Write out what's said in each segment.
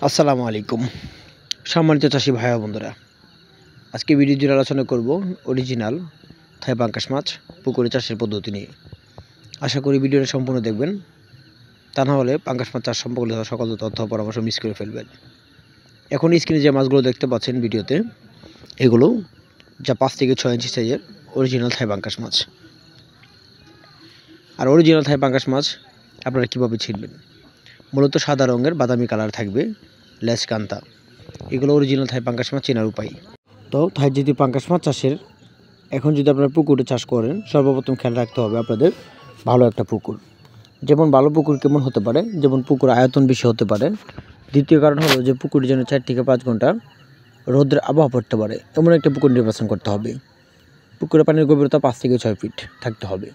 আসসালামু আলাইকুম সম্মানিত চাষি ভাই বন্ধুরা, আজকে ভিডিও জুড়ে আলোচনা করব অরিজিনাল থাই পাঙ্গাস মাছ পুকুরে চাষের পদ্ধতি নিয়ে। আশা করি ভিডিওটা সম্পূর্ণ দেখবেন, তা না হলে পাঙ্গাস মাছ চাষ সম্পর্কে সকল তথ্য পরামর্শ মিস করে ফেলবেন। এখন স্ক্রিনে যে মাছগুলো দেখতে পাচ্ছেন ভিডিওতে, এগুলো যা 5 থেকে 6 ইঞ্চি সাইজের অরিজিনাল থাই পাঙ্গাস মাছ। আর অরিজিনাল থাই পাঙ্গাস মাছ আপনারা কীভাবে চিনবেন? মূলত সাদা রঙের বাদামি কালার থাকবে, লেজ কান্তা, এগুলো অরিজিনাল থাই পাঙ্গাস মাছ চেনার উপায়। তো থাই জাতীয় পাঙ্গাস মাছ চাষের এখন যদি আপনারা পুকুরে চাষ করেন, সর্বপ্রথম খেয়াল রাখতে হবে আপনাদের ভালো একটা পুকুর। যেমন ভালো পুকুর কেমন হতে পারে, যেমন পুকুর আয়তন বেশি হতে পারে। দ্বিতীয় কারণ হলো যে পুকুরের জন্য 4 থেকে 5 ঘন্টা রোদের আবহাওয়া পড়তে পারে, এমন একটা পুকুর নির্বাচন করতে হবে। পুকুরের পানির গভীরতা 5 থেকে 6 ফিট থাকতে হবে,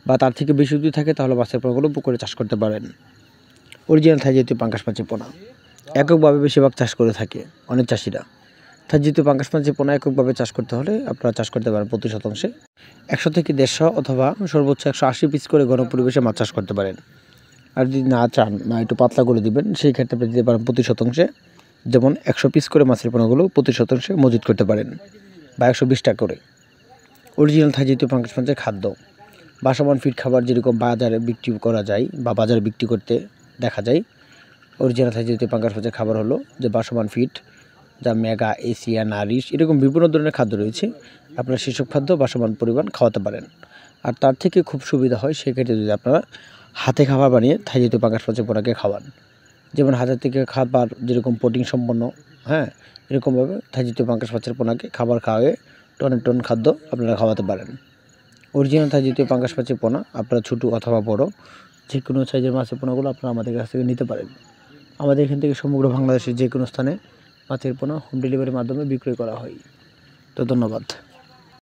বা তার থেকে বেশি যদি থাকে তাহলে মাছের পোনাগুলো পুকুরে চাষ করতে পারেন। অরিজিনাল থাই জাতীয় পাঙ্গাস মাছের পোনা এককভাবে বেশিরভাগ চাষ করে থাকে অনেক চাষিরা। থাই জাতীয় পাঙ্গাস মাছের পোনা এককভাবে চাষ করতে হলে আপনারা চাষ করতে পারেন প্রতি শতাংশে 100 থেকে 150 অথবা সর্বোচ্চ 180 পিস করে ঘন পরিবেশে মাছ চাষ করতে পারেন। আর যদি না চান না একটু পাতলা করে দিবেন, সেই ক্ষেত্রে আপনি দিতে পারেন প্রতি শতাংশে, যেমন 100 পিস করে মাছের পোনাগুলো প্রতি শতাংশে মজুত করতে পারেন, বা 120 টাকা করে। অরিজিনাল থাই জাতীয় পাঙ্গাস মাছের খাদ্য বাসমান ফিড খাবার যেরকম বাজারে বিক্রি করা যায় বা বাজারে বিক্রি করতে দেখা যায়, অরিজিনাল থাই জাতীয় পাঙ্গাস মাছের খাবার হলো যে বাসমান ফিড, যা মেগা, এশিয়া, নারিশ, এরকম বিভিন্ন ধরনের খাদ্য রয়েছে। আপনারা সেসব খাদ্য বাসমান পরিমাণ খাওয়াতে পারেন। আর তার থেকে খুব সুবিধা হয় সেক্ষেত্রে যদি আপনারা হাতে খাবার বানিয়ে থাই জাতীয় পাঙ্গাস মাছের পোনাকে খাওয়ান। যেমন হাতের থেকে খাবার যেরকম প্রোটিন সম্পন্ন, এরকমভাবে থাই জাতীয় পাঙ্গাস মাছের পোনাকে খাবার খাওয়ায়ে টনে টন খাদ্য আপনারা খাওয়াতে পারেন। অরিজিনাল থাই জাতীয় পাঙ্গাস মাছের পোনা আপনারা ছোটো অথবা বড় যে কোনো সাইজের মাছের পোনাগুলো আপনারা আমাদের কাছ থেকে নিতে পারেন। আমাদের এখান থেকে সমগ্র বাংলাদেশের যে কোনো স্থানে মাছের পোনা হোম ডেলিভারির মাধ্যমে বিক্রয় করা হয়। তো ধন্যবাদ।